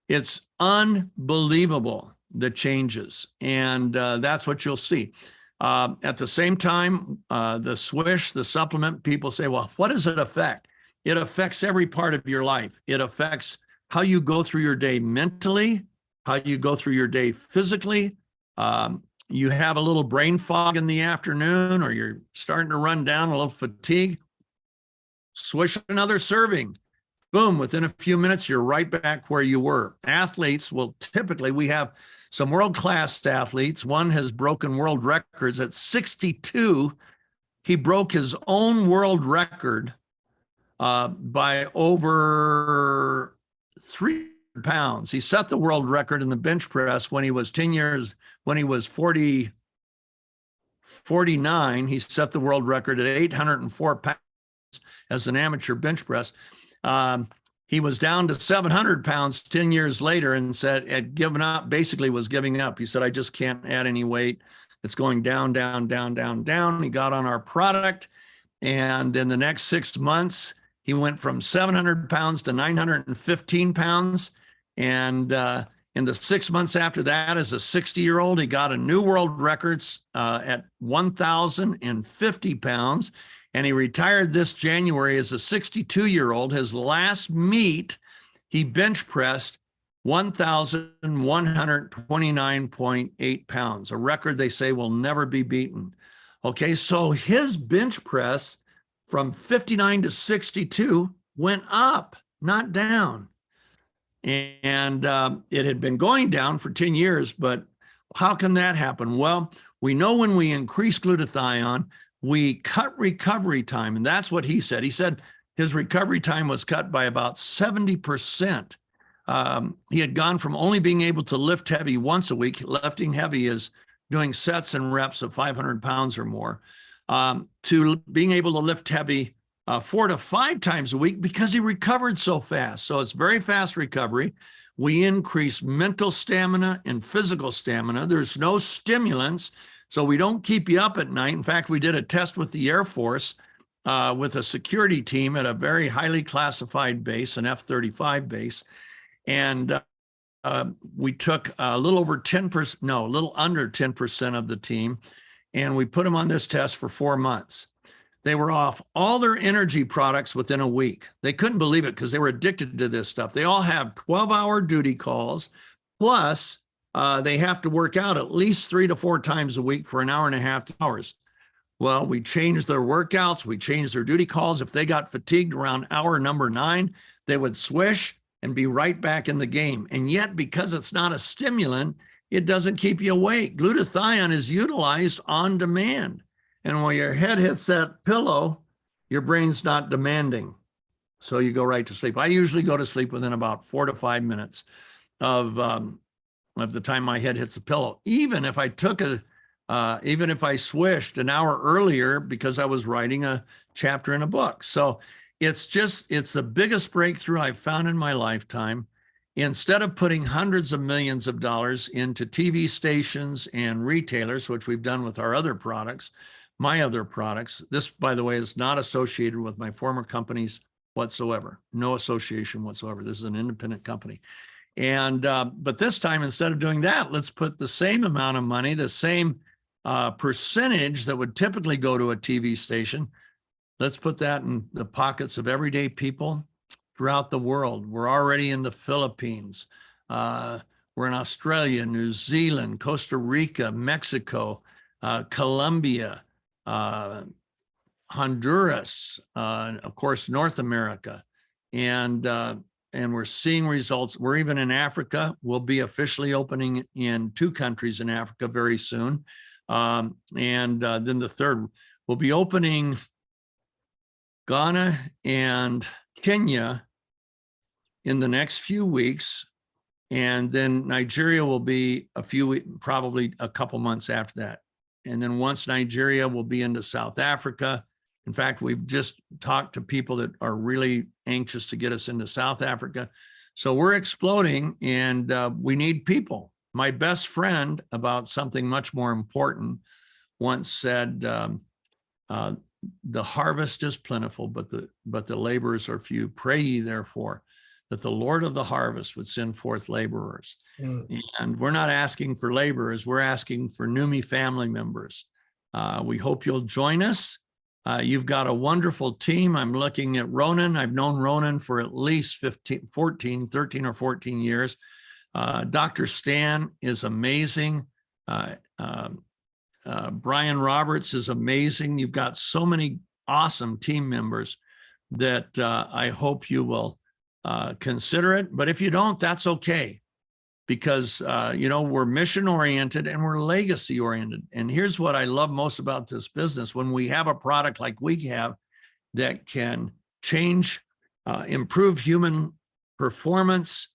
it's unbelievable, the changes. And that's what you'll see. At the same time, the Swish, the supplement, people say, well, what does it affect? It affects every part of your life. It affects how you go through your day mentally, how you go through your day physically. You have a little brain fog in the afternoon, or you're starting to run down, a little fatigue. Swish another serving. Boom, within a few minutes, you're right back where you were. Athletes will typically, we have some world-class athletes. One has broken world records at 62. He broke his own world record by over 300 pounds. He set the world record in the bench press when he was 10 years, when he was 49. He set the world record at 804 pounds as an amateur bench press. He was down to 700 pounds 10 years later and said, had given up, basically was giving up. He said, I just can't add any weight. It's going down, down, down, down, down. He got on our product. And in the next 6 months, he went from 700 pounds to 915 pounds. And in the 6 months after that, as a 60-year-old, he got a new world records at 1,050 pounds. And he retired this January as a 62-year-old. His last meet, he bench pressed 1,129.8 pounds, a record they say will never be beaten. Okay, so his bench press from 59 to 62 went up, not down. And it had been going down for 10 years, but how can that happen? Well, we know when we increase glutathione, we cut recovery time. And that's what he said. He said his recovery time was cut by about 70%. He had gone from only being able to lift heavy once a week. Lifting heavy is doing sets and reps of 500 pounds or more, to being able to lift heavy 4 to 5 times a week because he recovered so fast. So it's very fast recovery. We increase mental stamina and physical stamina. There's no stimulants, so we don't keep you up at night. In fact, we did a test with the Air Force with a security team at a very highly classified base, an F-35 base. And we took a little over 10%, no, a little under 10% of the team, and we put them on this test for 4 months. They were off all their energy products within a week. They couldn't believe it because they were addicted to this stuff. They all have 12-hour duty calls, plus they have to work out at least 3 to 4 times a week for an hour and a half to 2 hours. Well, we changed their workouts. We changed their duty calls. If they got fatigued around hour number 9, they would swish and be right back in the game. And yet, because it's not a stimulant, it doesn't keep you awake. Glutathione is utilized on demand. And when your head hits that pillow, your brain's not demanding. So you go right to sleep. I usually go to sleep within about 4 to 5 minutes of the time my head hits the pillow. Even if I even if I swished an hour earlier because I was writing a chapter in a book. So it's the biggest breakthrough I've found in my lifetime. Instead of putting hundreds of millions of dollars into TV stations and retailers, which we've done with our other products, my other products, this, by the way, is not associated with my former companies whatsoever. No association whatsoever. This is an independent company. And, but this time, instead of doing that, let's put the same amount of money, the same percentage that would typically go to a TV station. Let's put that in the pockets of everyday people throughout the world. We're already in the Philippines. We're in Australia, New Zealand, Costa Rica, Mexico, Colombia, Honduras, of course, North America. And we're seeing results. We're even in Africa. We'll be officially opening in 2 countries in Africa very soon. Then the third, we'll be opening Ghana and Kenya in the next few weeks. And then Nigeria will be probably a couple months after that. And then once Nigeria, will be into South Africa. In fact, we've just talked to people that are really anxious to get us into South Africa. So we're exploding, and we need people. My best friend, about something much more important, once said, the harvest is plentiful, but the laborers are few. Pray ye therefore that the Lord of the harvest would send forth laborers. And we're not asking for laborers, we're asking for Numi family members. We hope you'll join us. You've got a wonderful team. I'm looking at Ronan. I've known Ronan for at least 13 or 14 years. Dr. Stan is amazing. Brian Roberts is amazing. You've got so many awesome team members that I hope you will consider it. But if you don't, that's okay. Because, we're mission oriented and we're legacy oriented. And here's what I love most about this business. When we have a product like we have that can change, improve human performance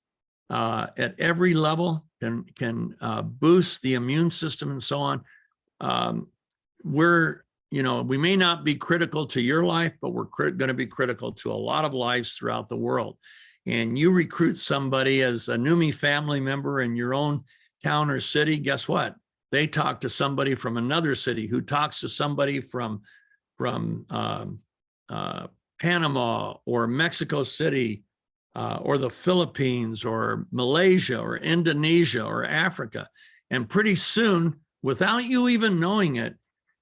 at every level, can boost the immune system and so on. We may not be critical to your life, but we're going to be critical to a lot of lives throughout the world. And you recruit somebody as a Numi family member in your own town or city, guess what? They talk to somebody from another city who talks to somebody from Panama or Mexico City or the Philippines or Malaysia or Indonesia or Africa. And pretty soon, without you even knowing it,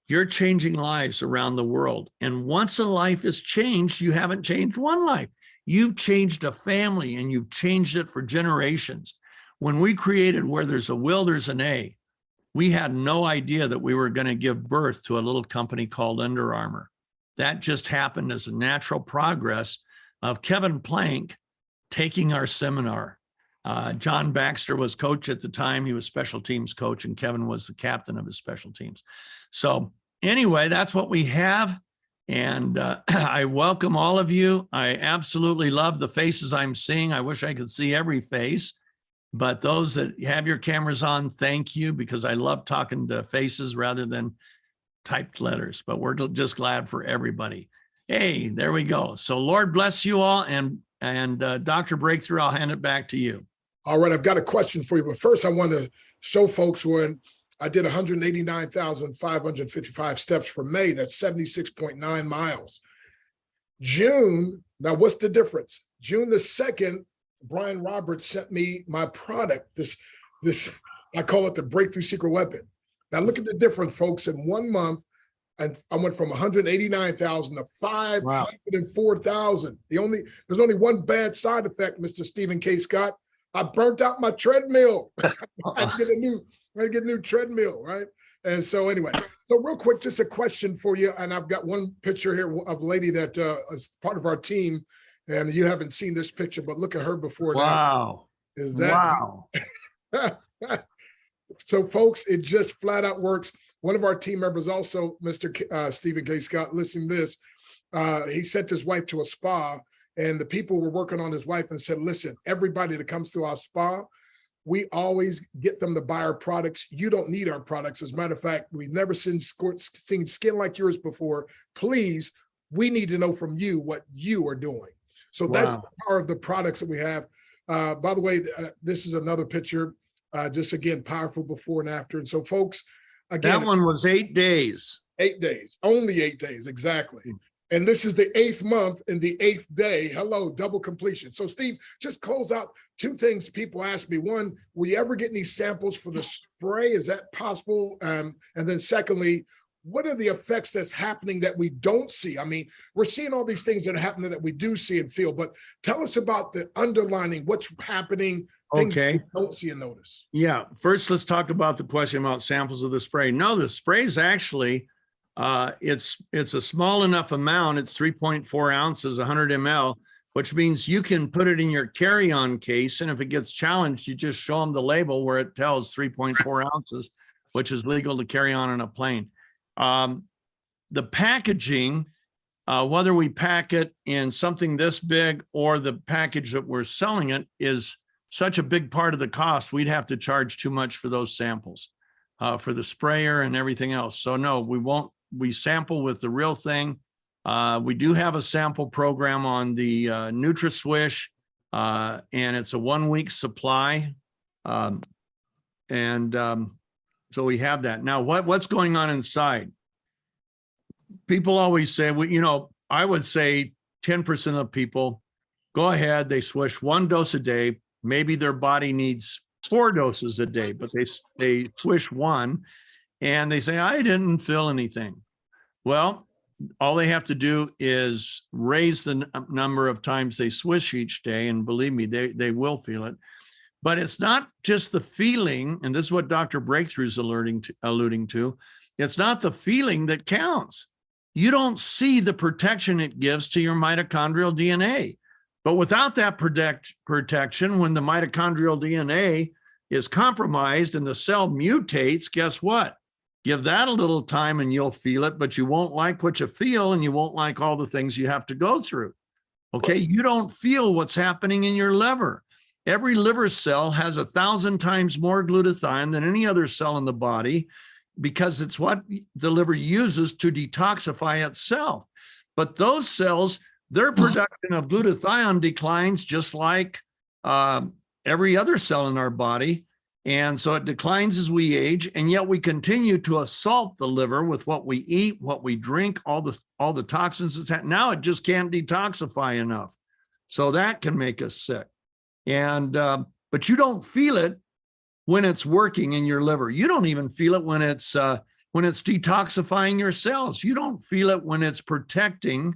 you're changing lives around the world. And once a life is changed, you haven't changed one life. You've changed a family, and you've changed it for generations. When we created Where There's a Will, There's an A, we had no idea that we were going to give birth to a little company called Under Armour. That just happened as a natural progress of Kevin Plank taking our seminar. John Baxter was coach at the time. He was special teams coach, and Kevin was the captain of his special teams. So anyway, that's what we have. And I welcome all of you. I absolutely love the faces I'm seeing. I wish I could see every face, but those that have your cameras on, thank you, because I love talking to faces rather than typed letters, but we're just glad for everybody. Hey, there we go. So Lord bless you all. And Dr. Breakthrough, I'll hand it back to you. All right, I've got a question for you, but first I want to show folks when I did 189,555 steps for May. That's 76.9 miles. June, now what's the difference? June the 2nd, Brian Roberts sent me my product. This I call it the Breakthrough Secret Weapon. Now look at the difference, folks. In 1 month, and I went from 189,000 to 504,000. There's only one bad side effect, Mr. Stephen K. Scott. I burnt out my treadmill. I had to get a new treadmill, right? And so anyway, so real quick, just a question for you. And I've got one picture here of a lady that is part of our team. And you haven't seen this picture, but look at her before. Wow. Is that? Wow. So folks, it just flat out works. One of our team members also, Mr. Stephen K. Scott, listening to this, he sent his wife to a spa, and the people were working on his wife and said, listen, everybody that comes to our spa, we always get them to buy our products. You don't need our products. As a matter of fact, we've never seen skin like yours before. Please, we need to know from you what you are doing. So that's the power of the products that we have. By the way, this is another picture, just again, powerful before and after. And so folks, again, that one was 8 days. 8 days, only 8 days, exactly. And this is the 8th month and the 8th day. Hello, double completion. So Steve, just close out 2 things people ask me. One, will you ever get any samples for the spray? Is that possible? And then secondly, what are the effects that's happening that we don't see? I mean, we're seeing all these things that are happening that we do see and feel, but tell us about the underlining, what's happening, things Okay. we don't see and notice. Yeah. First, let's talk about the question about samples of the spray. No, the spray is actually, it's a small enough amount. It's 3.4 ounces, 100 ml, which means you can put it in your carry-on case. And if it gets challenged, you just show them the label where it tells 3.4 ounces, which is legal to carry on a plane. The packaging, whether we pack it in something this big or the package that we're selling it, is such a big part of the cost. We'd have to charge too much for those samples, for the sprayer and everything else. So no, we won't. We sample with the real thing. We do have a sample program on the NutraSwish, and it's a 1-week supply. So we have that. Now, what's going on inside? People always say, well, you know, I would say 10% of people go ahead, they swish 1 dose a day. Maybe their body needs 4 doses a day, but they swish 1 and they say, I didn't feel anything. Well, all they have to do is raise the number of times they swish each day. And believe me, they will feel it. But it's not just the feeling, and this is what Dr. Breakthrough is alluding to. It's not the feeling that counts. You don't see the protection it gives to your mitochondrial DNA. But without that protection, when the mitochondrial DNA is compromised and the cell mutates, guess what? Give that a little time and you'll feel it, but you won't like what you feel and you won't like all the things you have to go through. Okay, you don't feel what's happening in your liver. Every liver cell has 1,000 times more glutathione than any other cell in the body, because it's what the liver uses to detoxify itself. But those cells, their production of glutathione declines just like every other cell in our body. And so it declines as we age, and yet we continue to assault the liver with what we eat, what we drink, all the toxins. Now it just can't detoxify enough. So that can make us sick. And but you don't feel it when it's working in your liver. You don't even feel it when it's detoxifying your cells. You don't feel it when it's protecting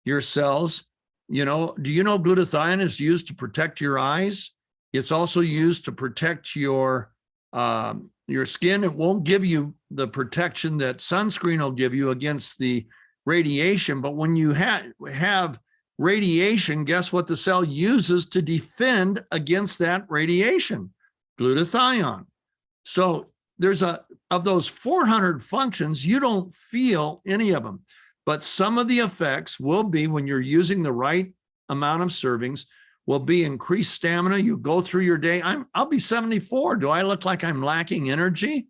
your cells. You know, do you know glutathione is used to protect your eyes? It's also used to protect your skin. It won't give you the protection that sunscreen will give you against the radiation. But when you have radiation, guess what the cell uses to defend against that radiation? Glutathione. So there's of those 400 functions, you don't feel any of them. But some of the effects will be, when you're using the right amount of servings, will be increased stamina. You go through your day. I'll be 74. Do I look like I'm lacking energy?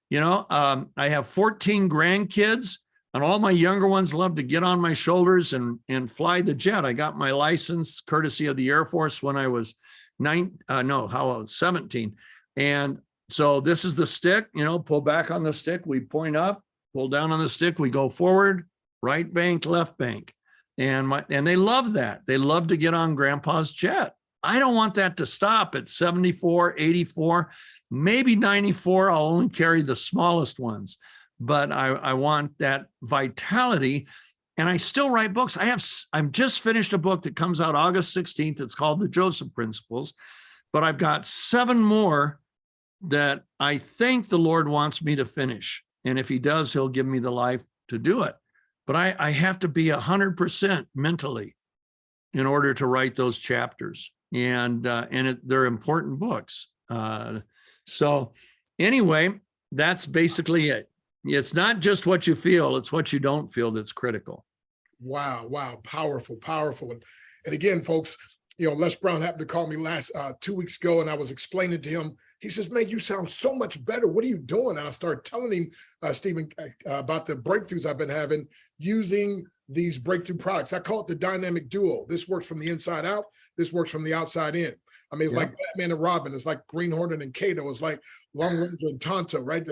You know, I have 14 grandkids, and all my younger ones love to get on my shoulders and fly the jet. I got my license courtesy of the Air Force when I was 17. And so this is the stick, you know, pull back on the stick. We point up, pull down on the stick. We go forward, right bank, left bank. And they love that. They love to get on grandpa's jet. I don't want that to stop at 74, 84, maybe 94. I'll only carry the smallest ones, but I want that vitality. And I still write books. I've just finished a book that comes out August 16th. It's called The Joseph Principles, but I've got 7 more that I think the Lord wants me to finish. And if he does, he'll give me the life to do it. But I have to be 100% mentally in order to write those chapters. And they're important books. So anyway, that's basically it. It's not just what you feel, it's what you don't feel that's critical. Wow, wow, powerful, powerful. And again, folks, Les Brown happened to call me last 2 weeks ago, and I was explaining to him. He says, "Man, you sound so much better. What are you doing?" And I started telling him, Stephen, about the breakthroughs I've been having using these breakthrough products. I call it the dynamic duo. This works from the inside out. This works from the outside in. I mean, it's like Batman and Robin. It's like Green Hornet and Kato. It's like Long Ranger and Tonto, right?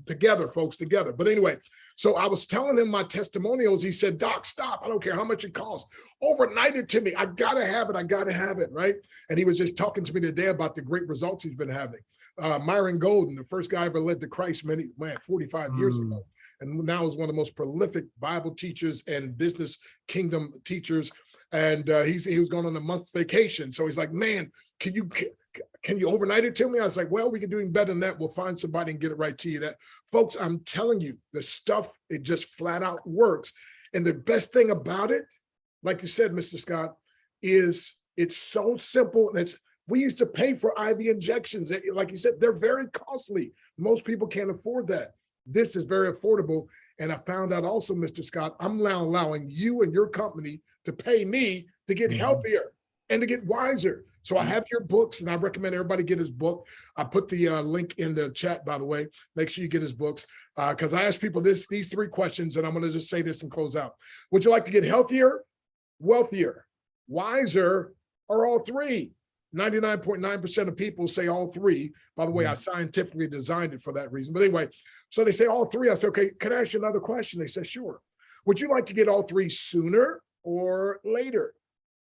Together, folks, together. But anyway, so I was telling him my testimonials. He said, "Doc, stop. I don't care how much it costs. Overnight it to me. I got to have it. I got to have it," right? And he was just talking to me today about the great results he's been having. Myron Golden, the first guy ever led to Christ 45 years ago. And now is one of the most prolific Bible teachers and business kingdom teachers. And he was going on a month vacation. So he's like, "Man, can you overnight it to me?" I was like, "Well, we can do even better than that. We'll find somebody and get it right to you." That, folks, I'm telling you, the stuff, it just flat out works. And the best thing about it, like you said, Mr. Scott, is it's so simple. And we used to pay for IV injections. Like you said, they're very costly. Most people can't afford that. This is very affordable. And I found out also, Mr. Scott, I'm now allowing you and your company to pay me to get healthier and to get wiser. So I have your books, and I recommend everybody get his book. I put the link in the chat, by the way. Make sure you get his books, because I asked people these 3 questions, and I'm going to just say this and close out. Would you like to get healthier, wealthier, wiser, or all 3? 99.9% of people say all 3. By the way, I scientifically designed it for that reason. But anyway, so they say all 3. I said, "Okay, can I ask you another question?" They said, "Sure. Would you like to get all 3 sooner or later?"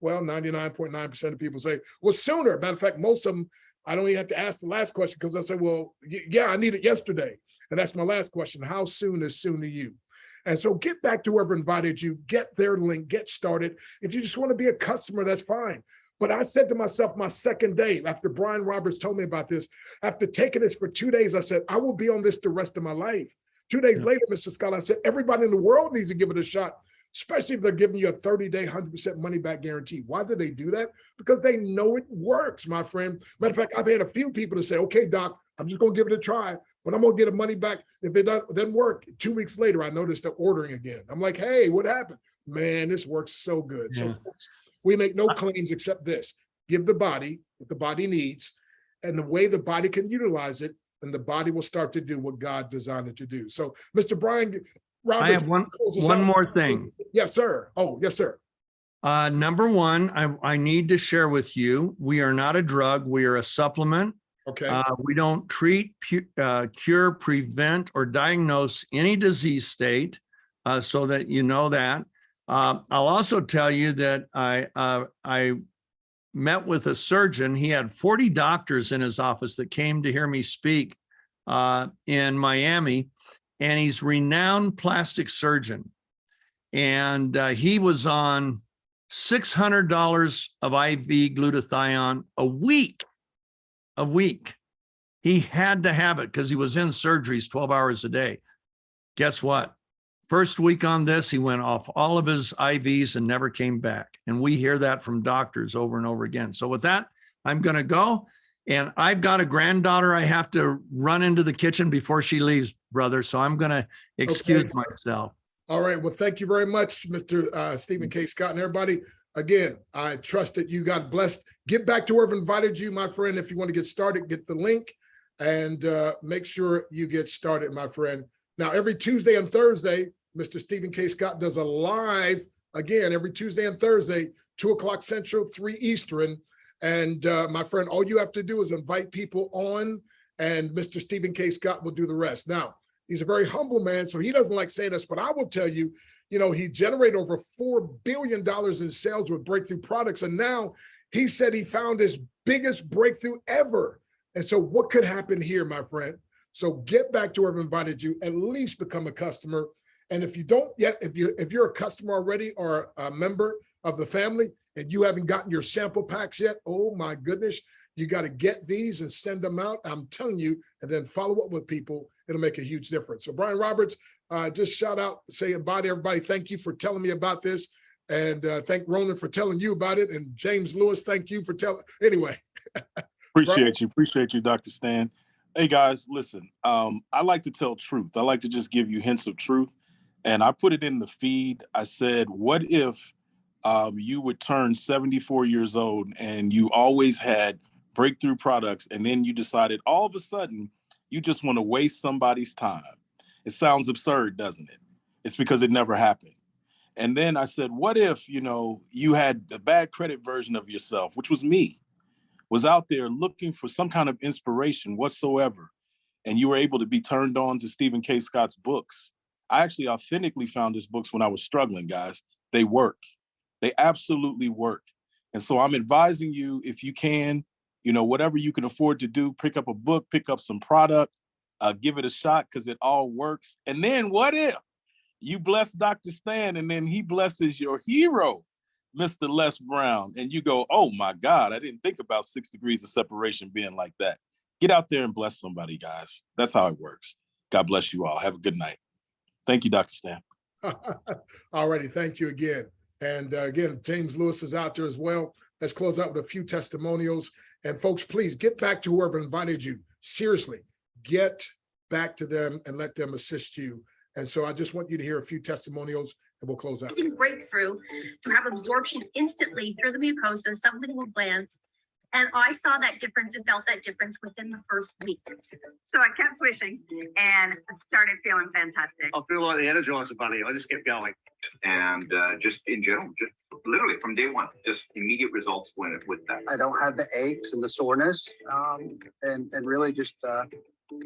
Well, 99.9% of people say, "Well, sooner." Matter of fact, most of them, I don't even have to ask the last question, because I say, "Well, yeah, I need it yesterday." And that's my last question. How soon is soon to you? And so get back to whoever invited you, get their link, get started. If you just want to be a customer, that's fine. But I said to myself, my second day, after Brian Roberts told me about this, after taking this for 2 days, I said, I will be on this the rest of my life. 2 days later, Mr. Scott, I said, everybody in the world needs to give it a shot, especially if they're giving you a 30-day, 100% money back guarantee. Why do they do that? Because they know it works, my friend. Matter of fact, I've had a few people to say, "Okay, Doc, I'm just going to give it a try, but I'm going to get a money back. If it doesn't work," 2 weeks later, I noticed they're ordering again. I'm like, "Hey, what happened?" Man, this works so good. Yeah. So we make no claims except this. Give the body what the body needs, and the way the body can utilize it, and the body will start to do what God designed it to do. So, Mr. Brian Roberts, I have one more thing. Yes, sir. Oh, yes, sir. Number one, I need to share with you, we are not a drug. We are a supplement. Okay. We don't treat, cure, prevent, or diagnose any disease state, so that you know that. I'll also tell you that I met with a surgeon. He had 40 doctors in his office that came to hear me speak in Miami, and he's a renowned plastic surgeon. And he was on $600 of IV glutathione a week. He had to have it because he was in surgeries 12 hours a day. Guess what? First week on this, he went off all of his IVs and never came back. And we hear that from doctors over and over again. So with that, I'm going to go. And I've got a granddaughter I have to run into the kitchen before she leaves, brother. So I'm going to excuse myself. All right. Well, thank you very much, Mr. Stephen K. Scott, and everybody. Again, I trust that you got blessed. Get back to whoever invited you, my friend. If you want to get started, get the link, and make sure you get started, my friend. Now, every Tuesday and Thursday, Mr. Stephen K. Scott does a live, again, every Tuesday and Thursday, 2 o'clock Central, 3 Eastern. And my friend, all you have to do is invite people on, and Mr. Stephen K. Scott will do the rest. Now, he's a very humble man, so he doesn't like saying this, but I will tell you, he generated over $4 billion in sales with breakthrough products. And now he said he found his biggest breakthrough ever. And so what could happen here, my friend? So get back to whoever invited you, at least become a customer. And if you don't yet, if you're a customer already or a member of the family and you haven't gotten your sample packs yet, oh my goodness, you got to get these and send them out. I'm telling you, and then follow up with people. It'll make a huge difference. So Brian Roberts, just shout out, say bye to everybody. Thank you for telling me about this. And thank Ronan for telling you about it. And James Lewis, thank you for telling. Anyway. Appreciate you, Dr. Stan. Hey guys, listen, I like to tell truth. I like to just give you hints of truth. And I put it in the feed. I said, what if you would turn 74 years old and you always had breakthrough products, and then you decided all of a sudden you just want to waste somebody's time? It sounds absurd, doesn't it? It's because it never happened. And then I said, what if, you had the bad credit version of yourself, which was me, was out there looking for some kind of inspiration whatsoever, and you were able to be turned on to Stephen K. Scott's books. I actually authentically found his books when I was struggling, guys. They work. They absolutely work. And so I'm advising you, if you can, whatever you can afford to do, pick up a book, pick up some product, give it a shot, because it all works. And then what if you bless Dr. Stan and then he blesses your hero, Mr. Les Brown, and you go, oh my God, I didn't think about 6 degrees of separation being like that. Get out there and bless somebody, guys. That's how it works. God bless you all. Have a good night. Thank you, Dr. Stan. All righty. Thank you again. And again, James Lewis is out there as well. Let's close out with a few testimonials. And folks, please get back to whoever invited you. Seriously, get back to them and let them assist you. And so I just want you to hear a few testimonials and we'll close out. Breakthrough to have absorption instantly through the mucosa, sublingual glands. And I saw that difference and felt that difference within the first week. So I kept swishing and started feeling fantastic. I feel like the Energizer Bunny. I just kept going. And just in general, just literally from day one, just immediate results with that. I don't have the aches and the soreness, and really just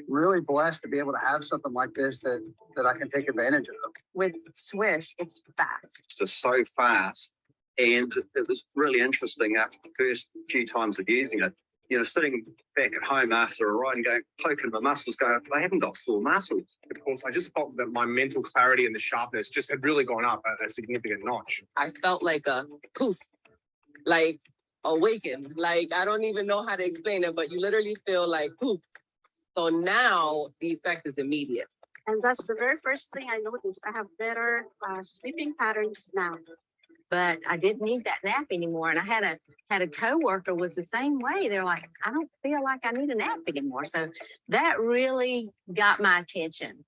really blessed to be able to have something like this that I can take advantage of. With Swish, it's fast. It's just so fast. And it was really interesting after the first few times of using it, sitting back at home after a ride and going, poking my muscles, going, I haven't got sore muscles. Of course, I just felt that my mental clarity and the sharpness just had really gone up a significant notch. I felt like a poof, like awakened. Like, I don't even know how to explain it, but you literally feel like poof. So now the effect is immediate. And that's the very first thing I noticed. I have better sleeping patterns now. But I didn't need that nap anymore. And I had a coworker was the same way. They're like, I don't feel like I need a nap anymore. So that really got my attention.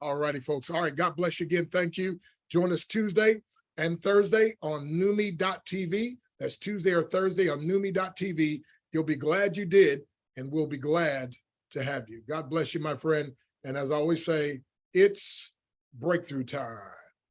All righty, folks. All right. God bless you again. Thank you. Join us Tuesday and Thursday on Numi.tv. That's Tuesday or Thursday on Numi.tv. You'll be glad you did, and we'll be glad to have you. God bless you, my friend. And as I always say, it's breakthrough time.